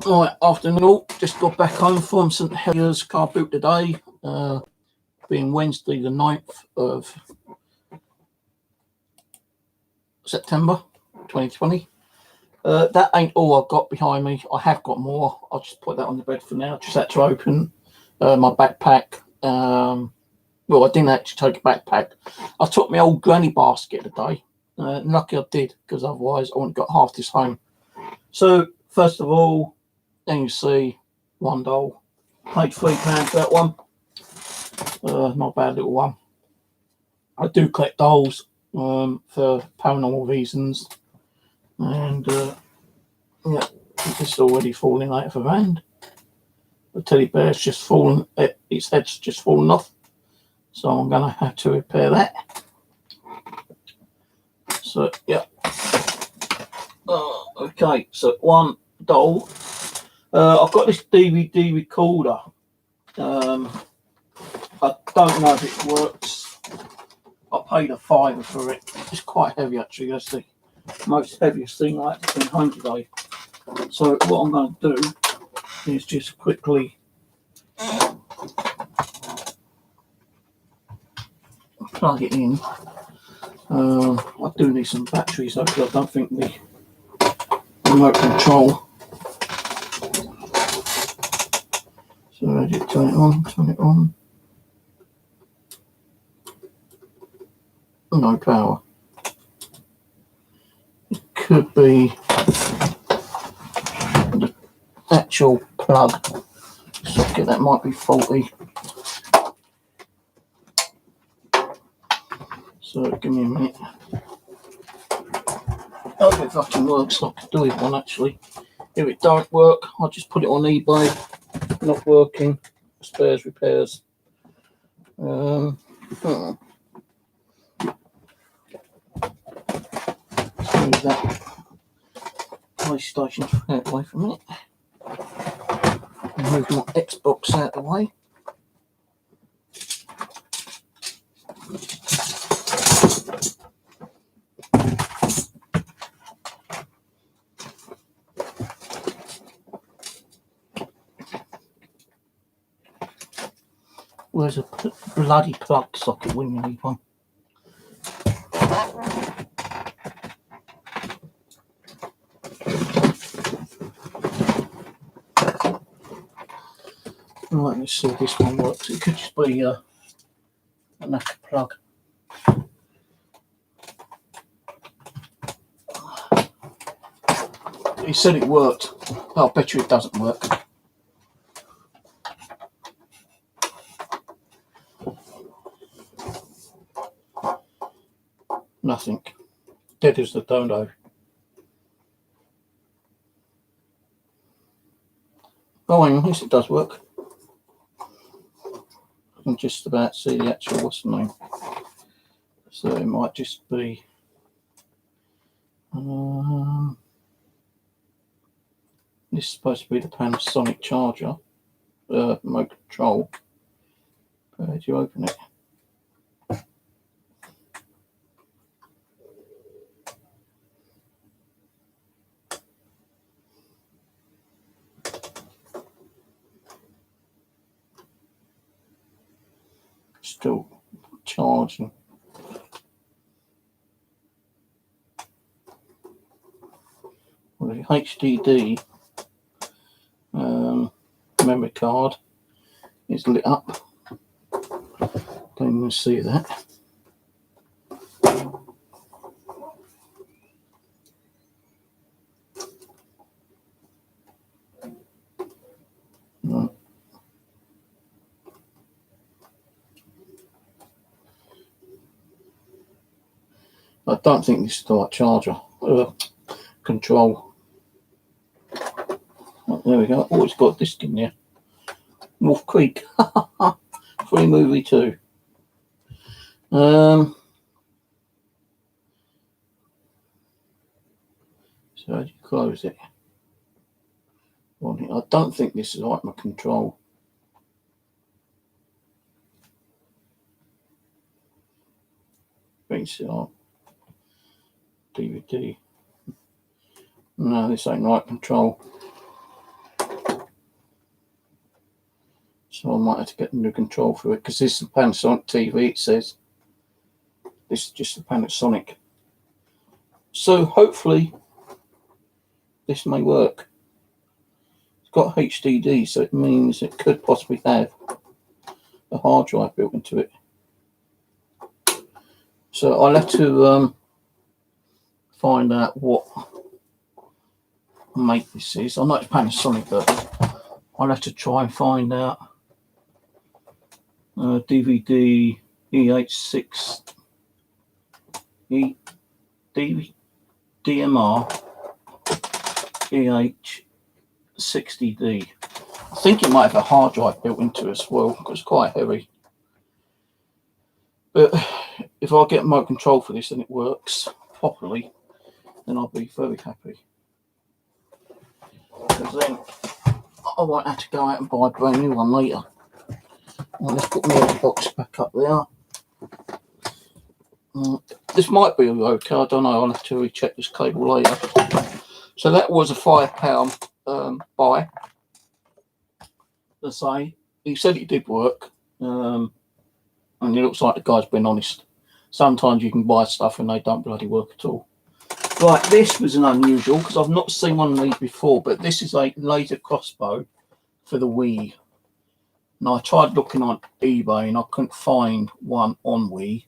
Right, afternoon all. Just got back home from St.Heliers Carboot today, being Wednesday the 9th of September 2020. That ain't all I've got behind me. I have got more. I'll just put that on the bed for now. Just had to open my backpack. Well, I didn't actually take a backpack. I took my old granny basket today. Lucky I did, because otherwise I wouldn't got half this home. So, first of all, then you see one doll. Paid £3 for that one. Not a bad little one. I do collect dolls for paranormal reasons, and yeah, it's already falling out of her hand. The teddy bear's just fallen; its head's just fallen off, so I'm gonna have to repair that. So yeah, okay. So one doll. I've got this DVD recorder. I don't know if it works. I paid £5 for it. It's quite heavy actually. That's the most heaviest thing I had to bring home today. So what I'm going to do is just quickly plug it in. I do need some batteries though, because I don't think the remote control. So I just turn it on, turn it on. No power. It could be the actual plug socket that might be faulty. So give me a minute. I hope it fucking works. I could do with one actually. If it don't work, I'll just put it on eBay. Not working. Spares, repairs. Let's move that PlayStation out away from it. Move my Xbox out of the way. Where's a bloody plug socket when you need one? Right, let's see if this one works. It could just be a knacker plug. He said it worked. I'll bet you it doesn't work. Nothing. Dead as the dodo. Oh, hang on, yes, it does work. I can just about see the actual what's the name. So it might just be. This is supposed to be the Panasonic charger. Remote control. How do you open it? Still charging. Well, the HDD memory card is lit up. Don't even see that. No. I don't think this is the right charger. Control. Oh, there we go. Oh, it's got a disc in there. Wolf Creek. Free movie too. So how do you close it? Well, I don't think this is like my control. VCR. DVD. No, this ain't right control. So I might have to get a new control for it, because this is a Panasonic TV, it says. This is just a Panasonic. So hopefully this may work. It's got HDD, so it means it could possibly have a hard drive built into it. So I'll have to find out what make this is. I know it's Panasonic, but I'll have to try and find out. DVD EH6 DMR EH60D. I think it might have a hard drive built into it as well, because it's quite heavy. But if I get remote control for this and it works properly, then I'll be very happy. Because then I won't have to go out and buy a brand new one later. Well, let's put my box back up there. This might be okay, I don't know, I'll have to recheck this cable later. So that was a £5 buy. Let's say, he said it did work, and it looks like the guy's been honest. Sometimes you can buy stuff and they don't bloody work at all. Right, this was an unusual, because I've not seen one of these before, but this is a laser crossbow for the Wii. Now, I tried looking on eBay and I couldn't find one on Wii.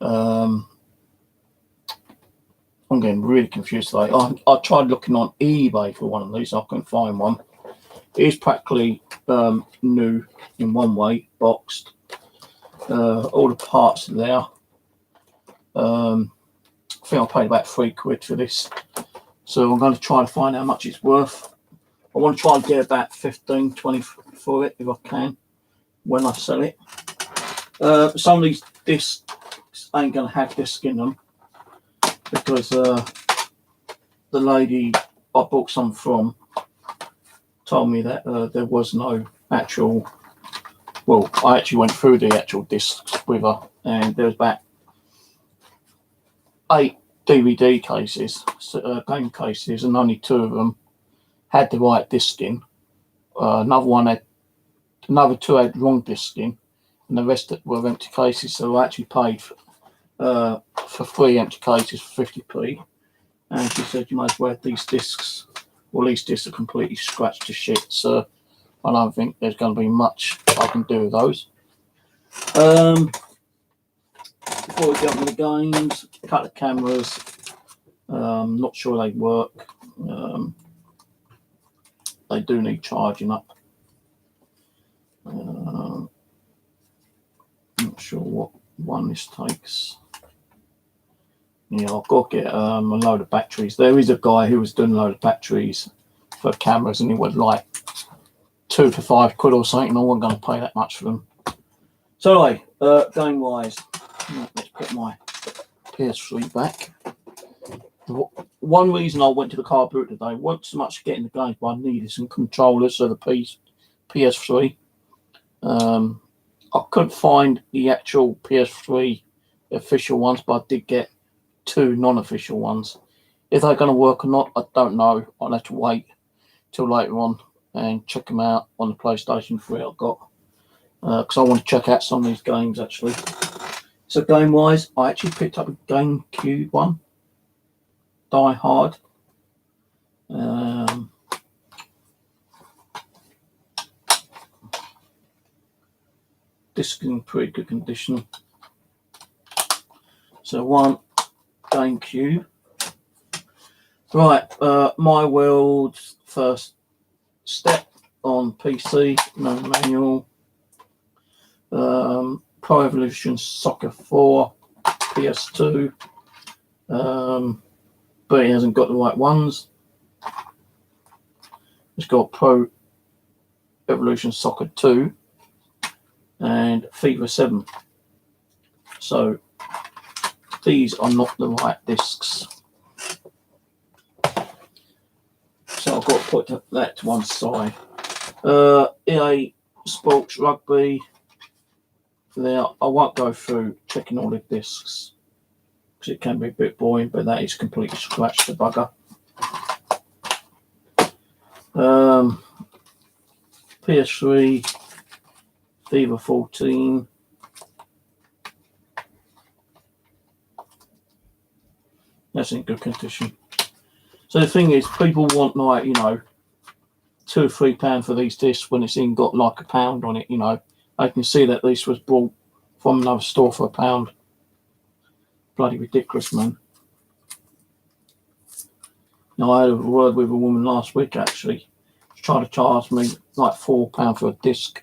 I'm getting really confused today. I tried looking on eBay for one of these. I couldn't find one. It is practically new in one way, boxed. All the parts are there. I think I paid about £3 for this. So I'm going to try to find out how much it's worth. I want to try and get about 15, 20 for it if I can when I sell it. Some of these discs ain't going to have disc in them, because the lady I bought some from told me that there was no actual, well, I actually went through the actual discs with her, and there was about 8 DVD cases, game cases, and only 2 of them had the right disc in. Another 2 had wrong disc in, and the rest were empty cases. So I actually paid for 3 empty cases for 50p. And she said you might as well have these discs. Well, these discs are completely scratched to shit, so I don't think there's going to be much I can do with those. Before we get on with the games, a couple of cameras. Not sure they work. They do need charging up. Not sure what one this takes. Yeah, I've got to get a load of batteries. There is a guy who was doing a load of batteries for cameras, and he would like £2 to £5 or something, and I wasn't going to pay that much for them. So anyway, game wise, let's put my PS3 back. One reason I went to the car boot today wasn't so much getting the games, but I needed some controllers for the PS3. I couldn't find the actual PS3 official ones, but I did get 2 non-official ones. If they're going to work or not, I don't know. I'll have to wait till later on and check them out on the PlayStation 3 I've got, because I want to check out some of these games actually. So game wise, I actually picked up a GameCube one, Die Hard. Disc in pretty good condition. So one GameCube. Right, My World's First Step on PC, no manual. Pro Evolution Soccer 4, PS2. But he hasn't got the right ones. It's got Pro Evolution Soccer 2 and FIFA 7. So these are not the right discs. So I've got to put that to one side. EA Sports Rugby. There, I won't go through checking all the discs because it can be a bit boring, but that is completely scratched, the bugger. PS3, FIFA 14. That's in good condition. So the thing is, people want like, you know, £2 or £3 for these discs when it's got like £1 on it, you know. I can see that this was bought from another store for £1. Bloody ridiculous, man. Now, I had a word with a woman last week, actually. She tried to charge me like £4 for a disc.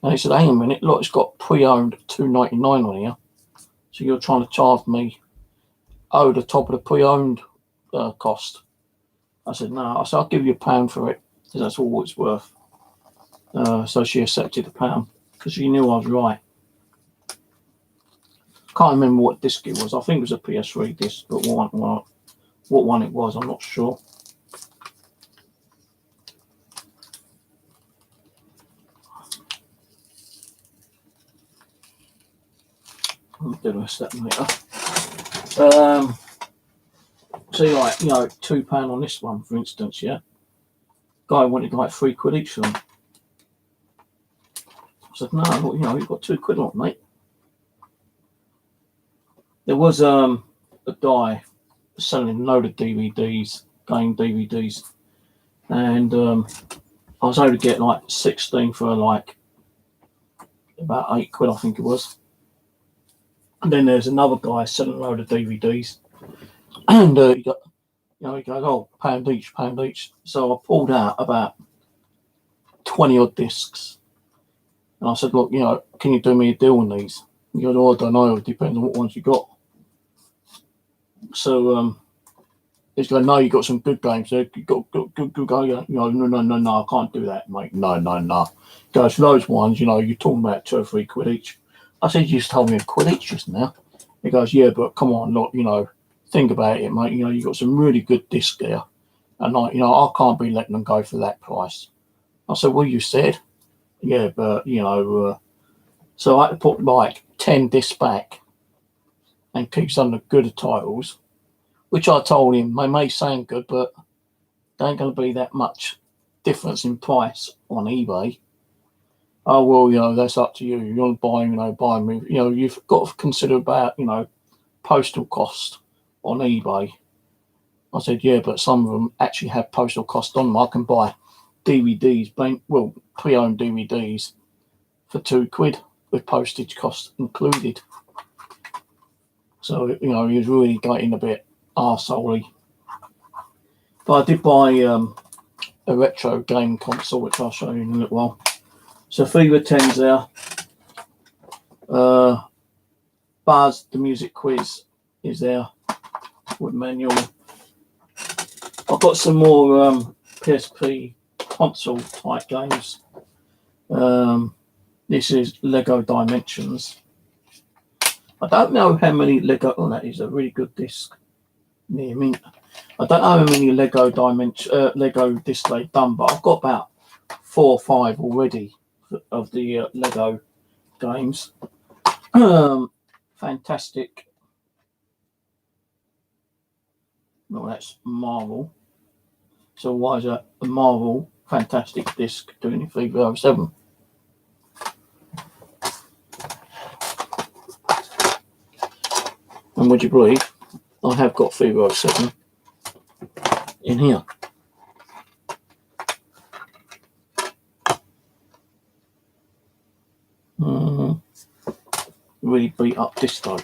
And he said, hang a minute, look, it's got pre-owned $2.99 on here. So you're trying to charge me over the top of the pre-owned cost. I said, no. I said, I'll give you £1 for it, because that's all it's worth. So she accepted £1, because she knew I was right. Can't remember what disc it was. I think it was a PS3 disc, but what one it was, I'm not sure. I'll do the rest of that later. See, like, you know, £2 on this one, for instance, yeah? Guy wanted like £3 each for them. I said, no, you know, you've got £2 on it, mate. There was a guy selling a load of DVDs, game DVDs, and I was able to get like 16 for like about £8, I think it was. And then there's another guy selling a load of DVDs, and he goes, oh, £1 each. So I pulled out about 20 odd discs, and I said, look, you know, can you do me a deal on these? He goes, oh, I don't know, it depends on what ones you got. So he's going, no, you got some good games there. You got good games. You know, no, I can't do that, mate. No. He goes, those ones, you know, you're talking about £2 or £3 each. I said, you just told me £1 each just now. He goes, yeah, but come on, look, you know, think about it, mate. You know, you got some really good discs there, and I, you know, I can't be letting them go for that price. I said, well, you said, yeah, but you know, so I had to put like 10 discs back and keep some of the good titles, which I told him they may sound good, but there ain't going to be that much difference in price on eBay. Oh, well, you know, that's up to you. You want to buy me, you know, you've got to consider about, you know, postal cost on eBay. I said, yeah, but some of them actually have postal cost on them. I can buy DVDs, pre-owned DVDs for £2 with postage cost included. So, you know, he was really getting a bit arseholey. But I did buy a retro game console, which I'll show you in a little while. So FIFA 10's there. Buzz, the music quiz, is there with manual. I've got some more PSP console type games. This is Lego Dimensions. I don't know how many Lego. Oh, that is a really good disc near me. I don't know how many Lego discs they've done, but I've got about 4 or 5 already of the Lego games. Fantastic. Well, that's Marvel. So why is that a Marvel Fantastic disc doing it FIFA 07? And would you believe I have got FIFA 07 in here? Really beat up disc though.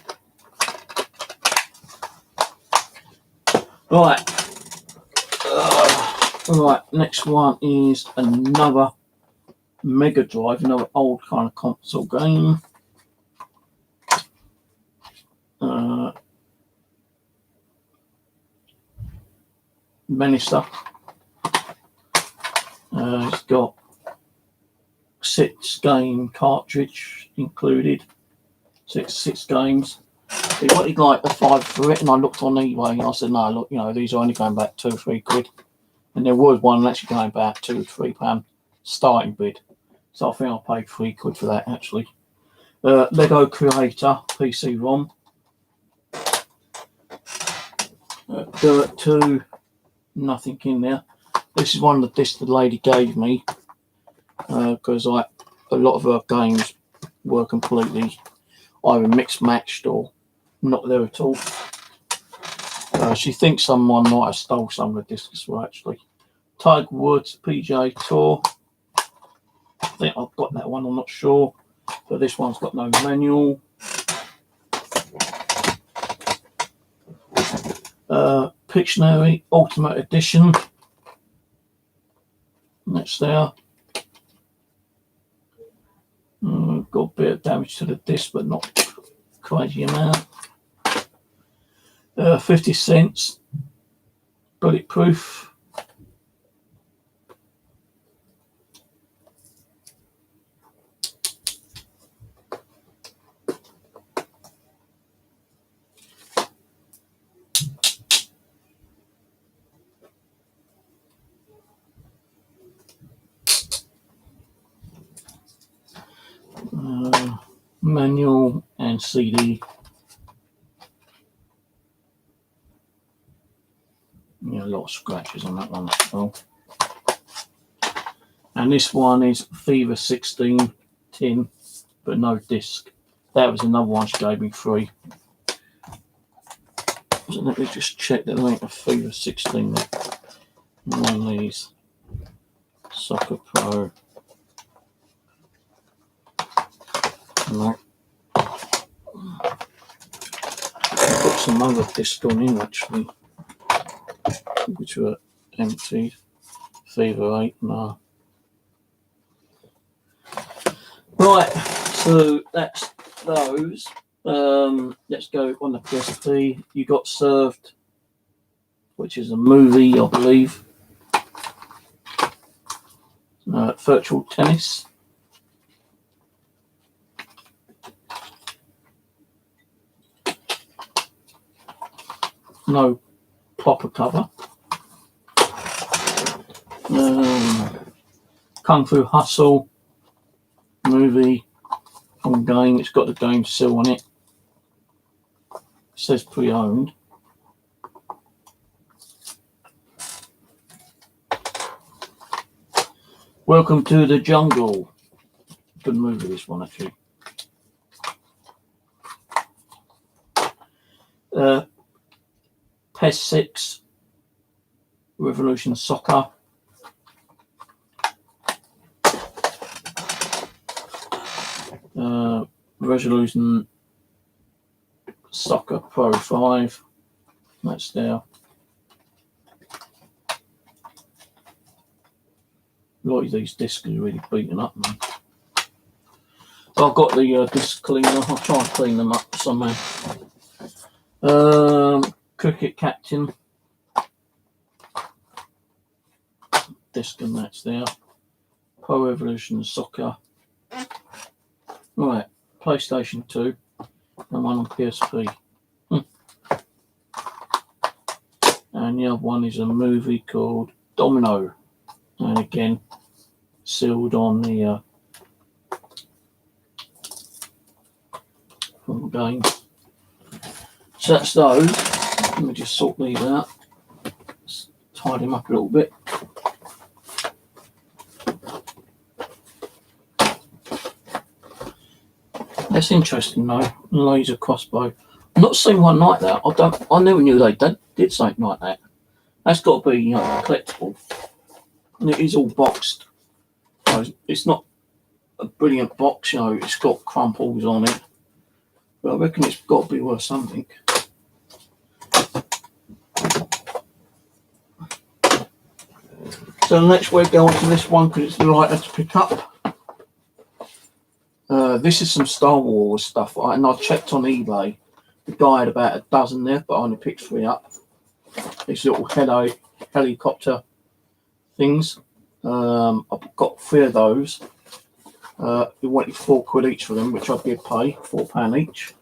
Right. Right, next one is another Mega Drive, another old kind of console game. Minister. It's got 6 game cartridge included. Six games. He wanted like the 5 for it, and I looked on eBay and I said, no, look, you know, these are only going back £2 or £3. And there was one actually going back £2 or £3 starting bid. So I think I paid £3 for that actually. Lego Creator PC-ROM. Dirt 2, nothing in there. This is one of the discs the lady gave me because I a lot of her games were completely either mixed matched or not there at all. She thinks someone might have stole some of the discs as well, actually. Tiger Woods PGA Tour. I think I've got that one, I'm not sure. But this one's got no manual. Pictionary Ultimate Edition. That's there. Got a bit of damage to the disc, but not crazy amount. 50 cents. Bulletproof. Manual and CD. Yeah, a lot of scratches on that one as well. And this one is Fever 16 tin, but no disc. That was another one she gave me free. So let me just check that there ain't a Fever 16 there. One of these. Soccer Pro. No. I've got some other discs on in actually, which were emptied. Fever 8, no. Right, so that's those. Let's go on the PSP. You Got Served, which is a movie, I believe. Virtual Tennis. No proper cover. Kung Fu Hustle movie on game. It's got the game still on it. It says pre-owned. Welcome to the Jungle. Good movie, this one actually. PES 6 Revolution Soccer. Resolution Soccer Pro 5. That's there. A lot of these discs are really beaten up, man. So I've got the disc cleaner. I'll try and clean them up somehow. Cricket Captain. Disc and that's there. Pro Evolution Soccer. Right, PlayStation 2 and one on PSP. And the other one is a movie called Domino. And again, sealed on the from the game. So that's those. Let me just sort these out. Let's tidy them up a little bit. That's interesting though. Laser crossbow. I've not seen one like that. I never knew they did something like that. That's got to be, you know, collectible. And it is all boxed. So it's not a brilliant box, you know, it's got crumples on it. But I reckon it's got to be worth something. So next we'll go on to this one because it's lighter to pick up. This is some Star Wars stuff, and I checked on eBay. The guy had about a dozen there, but I only picked 3 up. These little helicopter things. I've got 3 of those. He wanted £4 each for them, which I did pay, £4 each.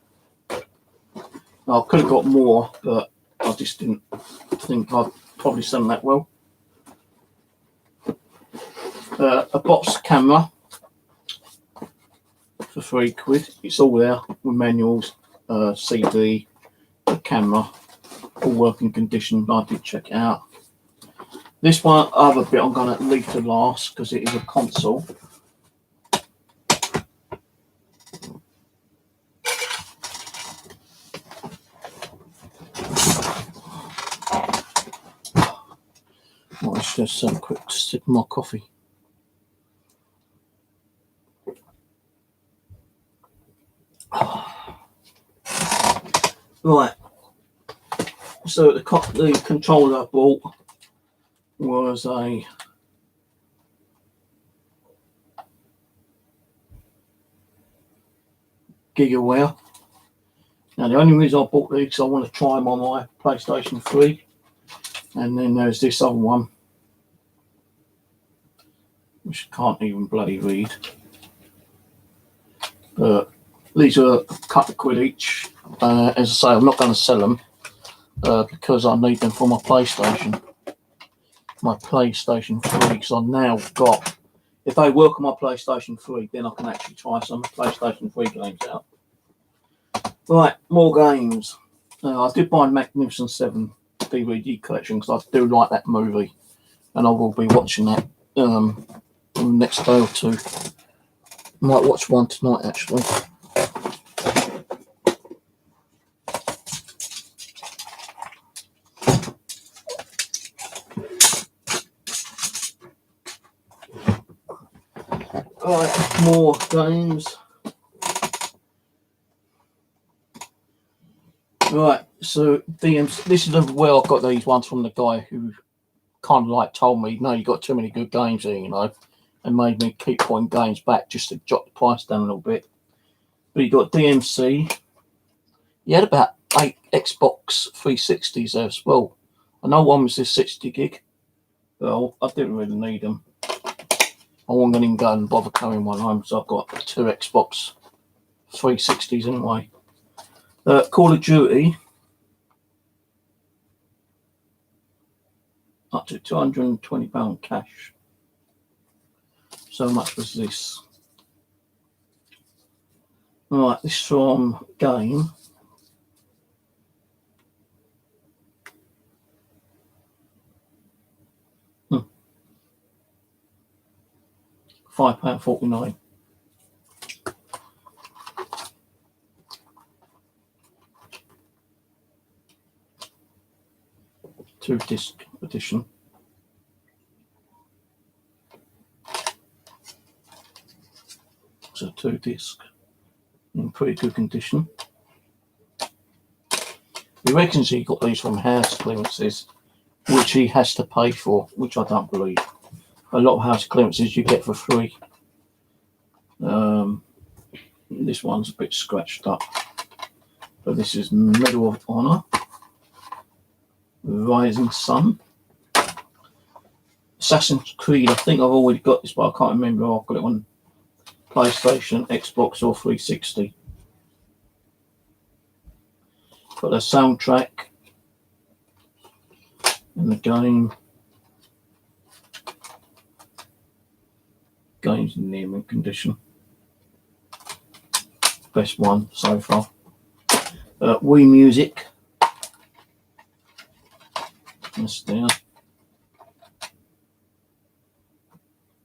Now, I could have got more, but I just didn't think I'd probably sell them that well. A box camera for £3. It's all there with manuals, CD, the camera, all working condition. I did check it out. This one, other bit I'm going to leave to last because it is a console. let's just have a quick sip of my coffee. Right, so the controller I bought was a GigaWare. Now the only reason I bought these is I want to try them on my PlayStation 3, and then there's this other one which I can't even bloody read. But these are a couple of quid each. As I say, I'm not going to sell them because I need them for my PlayStation 3, because I've now got, if they work on my PlayStation 3, then I can actually try some PlayStation 3 games out. Right, more games. I did buy Magnificent 7 DVD collection because I do like that movie, and I will be watching that in the next day or two. Might watch one tonight actually. Right, more games. Right, so DMC, this is where I got these ones from the guy who kind of like told me, no, you got too many good games here, you know, and made me keep putting games back just to jot the price down a little bit. But you got DMC. You had about 8 Xbox 360s there as well. I know one was this 60 gig. Well, I didn't really need them. I wasn't going to go and bother carrying one home, so I've got 2 Xbox 360s anyway. Call of Duty. Up to £220 cash. So much was this. Right, this from Game. £5.49. Two-disc edition. So 2-disc in pretty good condition. He reckons he got these from house clearances, which he has to pay for, which I don't believe. A lot of house clearances you get for free. This one's a bit scratched up, but this is Medal of Honor, Rising Sun, Assassin's Creed. I think I've already got this, but I can't remember if I've got it on PlayStation, Xbox, or 360. Got the soundtrack and the game. Game's in near mint condition. Best one so far. Wii Music. That's there.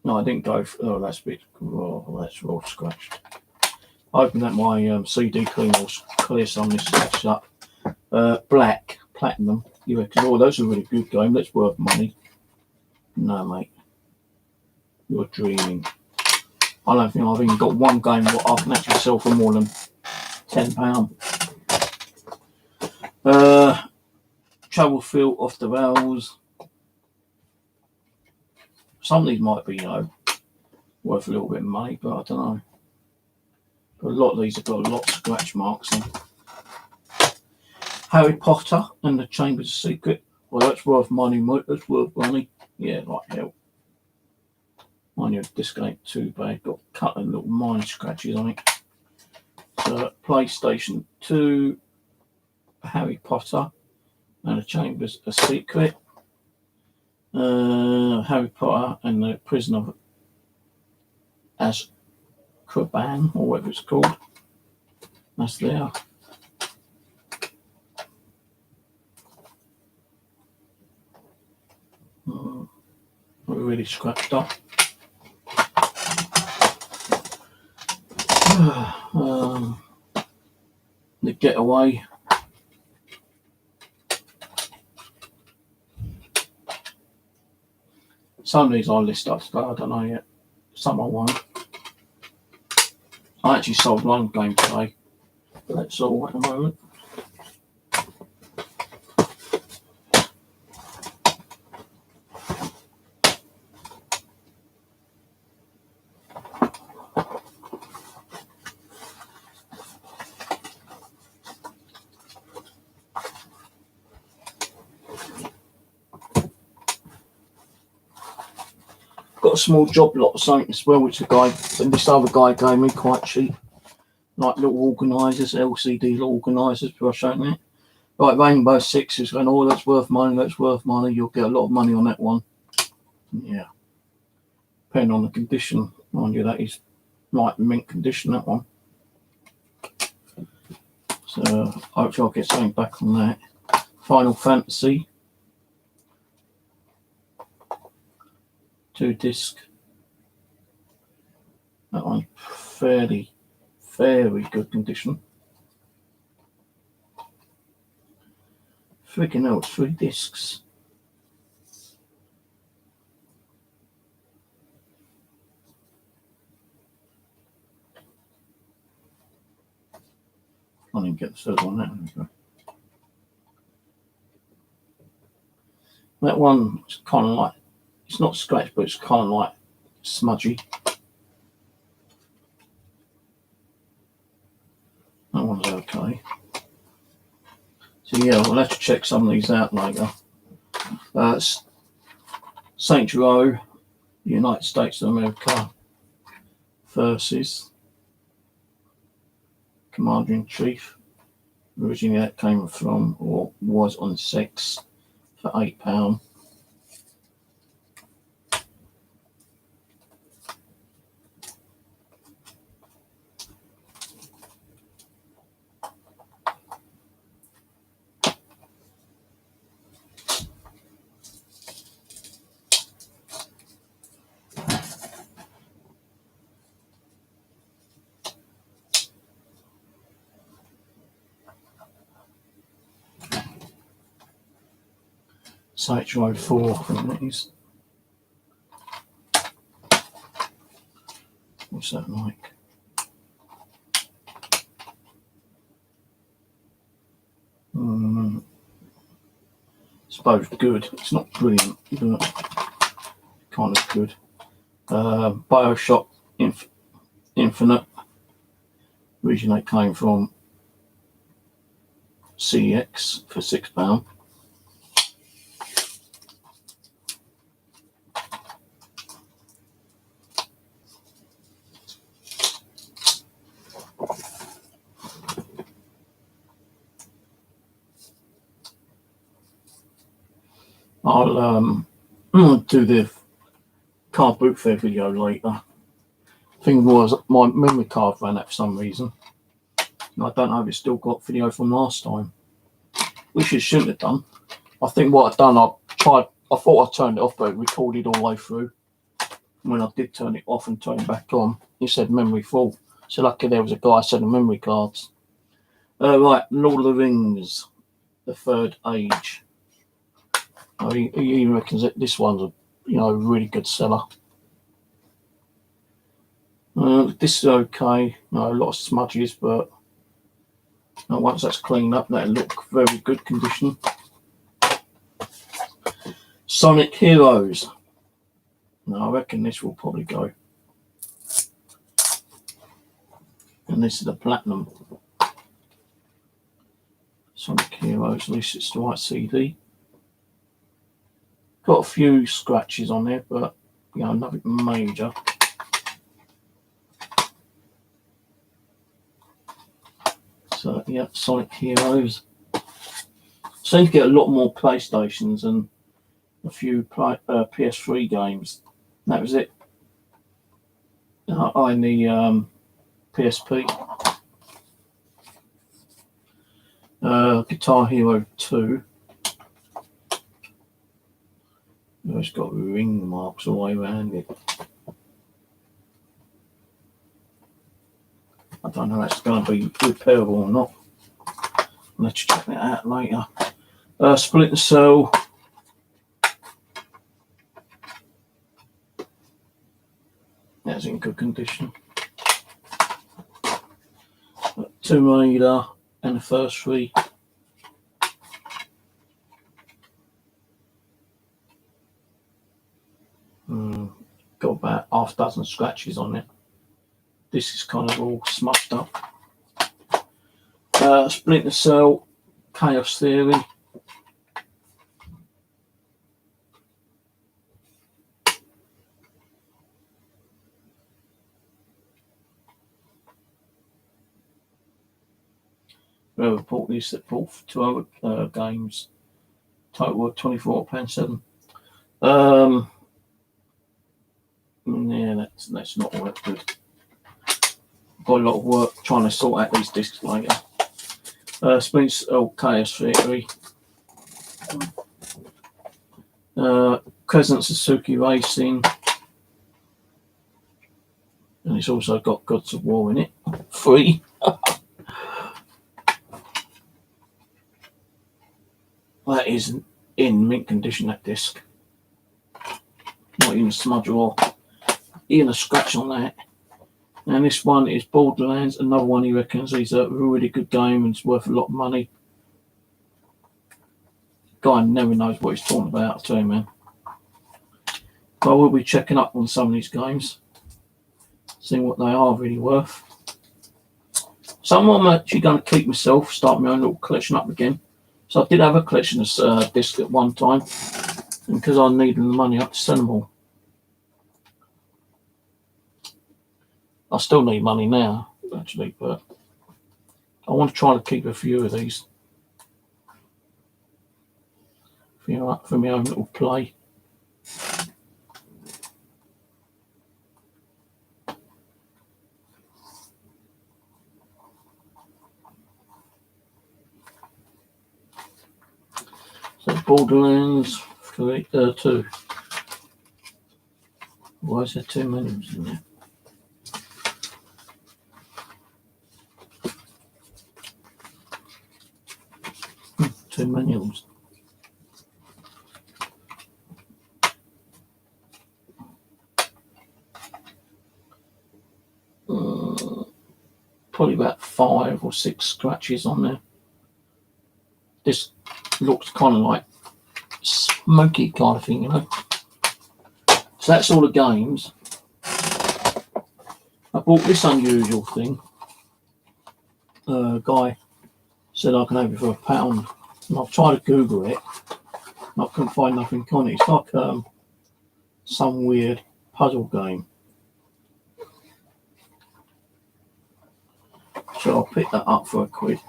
No, I didn't go for, oh, that's a bit, oh, that's all scratched. Hoping that my CD cleaner will clear some of this scratch up. Black, Platinum. You reckon, oh, those are a really good game. That's worth money. No, mate. You're dreaming. I don't think I've even got one game that I can actually sell for more than £10. Travel Field Off the Rails. Some of these might be, you know, worth a little bit of money, but I don't know. But a lot of these have got a lot of scratch marks on. Harry Potter and the Chambers of Secret. Well, that's worth money, mate. That's worth money. Yeah, like hell. Mind your disc ain't too bad. Got a couple of little minor scratches on it. So, PlayStation 2, Harry Potter and the Chambers of Secret. Harry Potter and the Prison of Azkaban, or whatever it's called. That's there. Really scratched up. The Getaway. Some of these I list up today, I don't know yet. Some I won't. I actually sold one game today, but that's all at the moment. Got a small job lot or something as well, which this other guy gave me quite cheap. Like little organisers, LCD little organisers, but I showing it. Right, Rainbow Sixes going, oh, that's worth money, you'll get a lot of money on that one. Yeah. Depending on the condition, mind you, that is like mint condition, that one. So hopefully I'll get something back on that. Final Fantasy. 2-disc. That one's very good condition. Freaking hell, it's 3 discs. I didn't get the third one there. That one is kind of like, it's not scratched, but it's kind of like smudgy. That one's okay. So yeah, we'll have to check some of these out later. St.Heliers, United States of America versus Commander-in-Chief. Originally that came from, or was on 6 for £8. St.Heliers 4, I think that is. What's that like? I suppose good. It's not brilliant, but kind of good. Bioshock Infinite. Originally came from CX for £6. I'll do the card boot fair video later. Thing was, my memory card ran out for some reason. And I don't know if it's still got video from last time, which it shouldn't have done. I think what I've done, I thought I turned it off, but it recorded all the way through. And when I did turn it off and turn it back on, it said memory full. So lucky there was a guy selling memory cards. Right, Lord of the Rings, The Third Age. He reckons that this one's a really good seller. This is okay. A lot of smudges, but once that's cleaned up, that'll look very good condition. Sonic Heroes. I reckon this will probably go. And this is the platinum. Sonic Heroes, at least it's the right CD. Got a few scratches on there, but nothing major. So yeah, Sonic Heroes. Seem to get a lot more PlayStations and a few PS3 games. That was it. In the PSP. Guitar Hero 2. It's got ring marks all the way around it. I don't know if that's going to be repairable or not. I'll let you check that out later. Splinter Cell. good condition. 2mm anniversary. Got about half a dozen scratches on it. This is kind of all smudged up. Splinter Cell, Chaos Theory. Whoever bought this, that bought 2 other games. Total of £24.7. Yeah, that's not all that good. Got a lot of work trying to sort out these discs later. Splinter Cell, Chaos Theory. Crescent Suzuki Racing. And it's also got Gods of War in it. Free. That is in mint condition, that disc. Not even a smudge or even a scratch on that. And this one is Borderlands, another one he reckons is a really good game and it's worth a lot of money. Guy never knows what he's talking about, I tell you, man. But I will be checking up on some of these games, seeing what they are really worth. Some of them I'm actually going to keep myself, start my own little collection up again. So I did have a collection of discs at one time, and because I needed the money up to sell them all. I still need money now, actually, but I want to try to keep a few of these for my own little play. So Borderlands 2. Why is there 2 menus in there? Two manuals. Probably about 5 or 6 scratches on there. This looks kind of like smoky kind of thing, you know. So that's all the games. I bought this unusual thing. Guy said I can have it for £1, and I've tried to Google it. And I couldn't find nothing on it. It's like some weird puzzle game. So I'll pick that up for £1.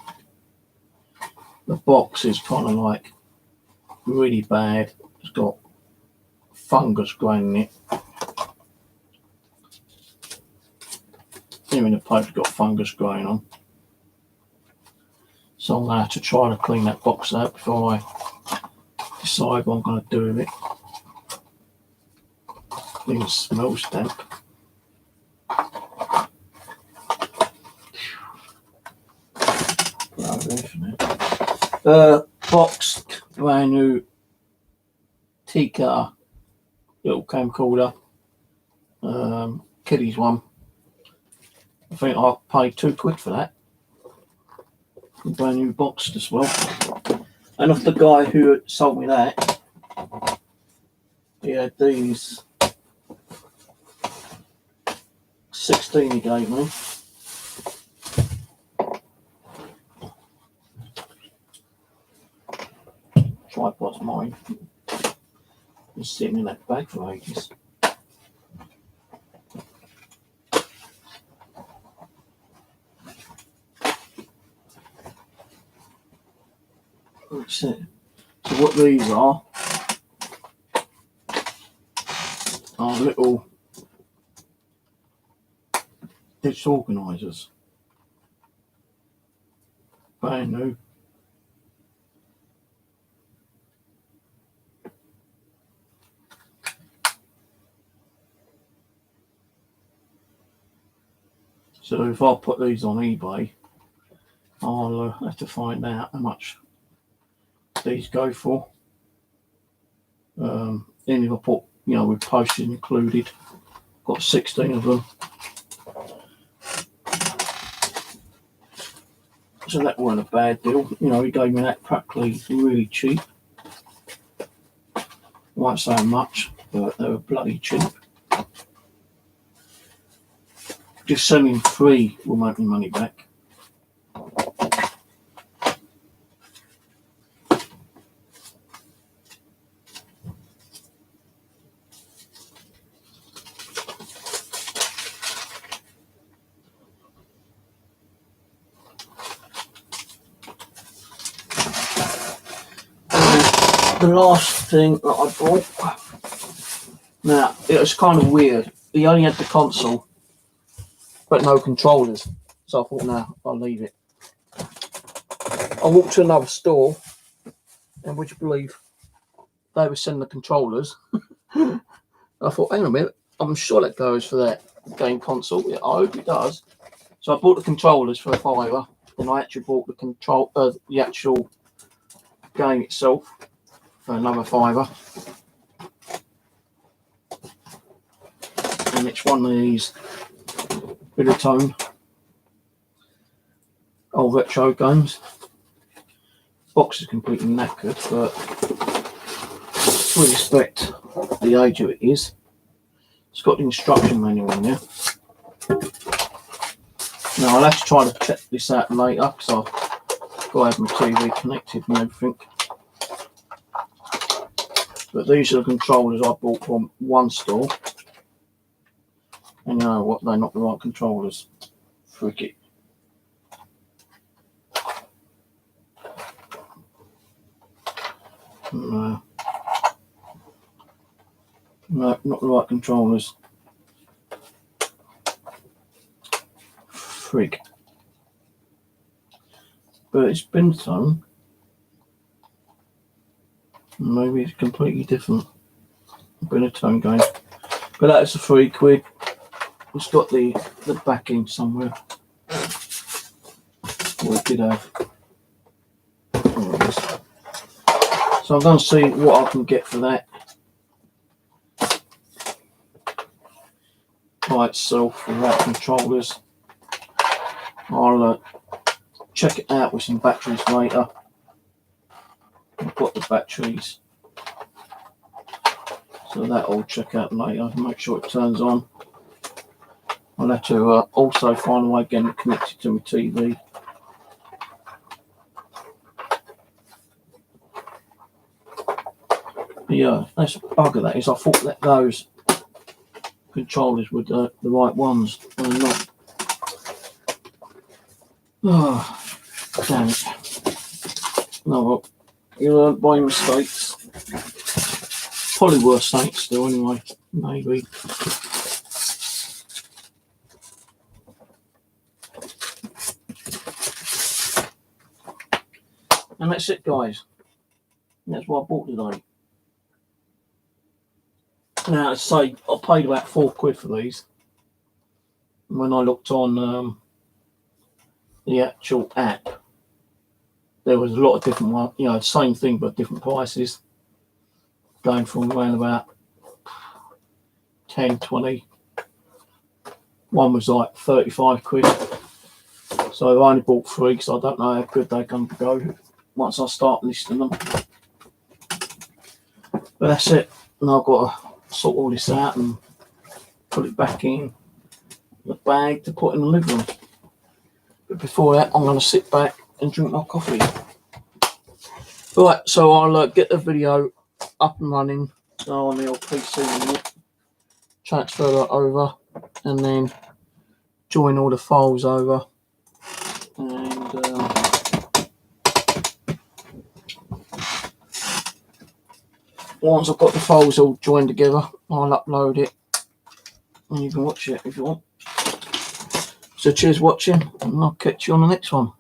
The box is kind of like really bad. It's got fungus growing in it. Even the paper's got fungus growing on. So I'm going to have to try to clean that box out before I decide what I'm going to do with it. I think it smells damp. Box, brand new Tika little camcorder, kiddies one. I think I paid £2 for that. Brand new box as well. And off the guy who sold me that, he had these 16 he gave me. Tripod's mine. Been sitting in that bag for ages. That's it. So what these are little disorganisers. Brand new. So if I put these on eBay, I'll have to find out how much these go for. Then if I put, with postage included, Got 16 of them. So that wasn't a bad deal. You know, he gave me that practically really cheap. Won't say much, but they were bloody cheap. Just sending 3 will make me money back. The last thing that I bought, now it was kind of weird. He only had the console, but no controllers. So I thought, nah, I'll leave it. I walked to another store, and would you believe they were sending the controllers? I thought, hang on a minute, I'm sure that goes for that game console. Yeah, I hope it does. So I bought the controllers for $5, and I actually bought the actual game itself for another $5. And it's one of these Visiting old retro games. Box is completely knackered, but we respect the age of it is. It's got the instruction manual in there. Now I'll have to try to check this out later because I've got to have my TV connected and everything. But these are the controllers I bought from one store. And you know what, they're not the right controllers. Frick it. No, not the right controllers. Frig. But it's been done. Maybe it's completely different. Been a tone game. But that is a £3. It's got the backing somewhere. Well, it did have. There it is. So I'm going to see what I can get for that by itself without controllers. I'll check it out with some batteries later. I've got the batteries, so that I'll check out later, make sure it turns on. I'll have to also find a way of getting it connected to my TV. But yeah, that's a bugger that is. I thought that those controllers were the right ones, and they're not. Oh, damn it. No, well, you learn by mistakes. Probably worth saints still anyway, maybe. And that's it, guys. That's what I bought today. Now, to say, I paid about £4 for these. When I looked on the actual app, there was a lot of different ones, you know, same thing but different prices, going from around about 10, 20. One was like £35. So I've only bought 3 because I don't know how good they're going to go once I start listing them. But that's it. And I've got to sort all this out and put it back in the bag to put in the living room. But before that, I'm going to sit back and drink my coffee. Right, so I'll get the video up and running on the old PC, transfer that over, and then join all the files over. And once I've got the files all joined together, I'll upload it and you can watch it if you want. So cheers watching, and I'll catch you on the next one.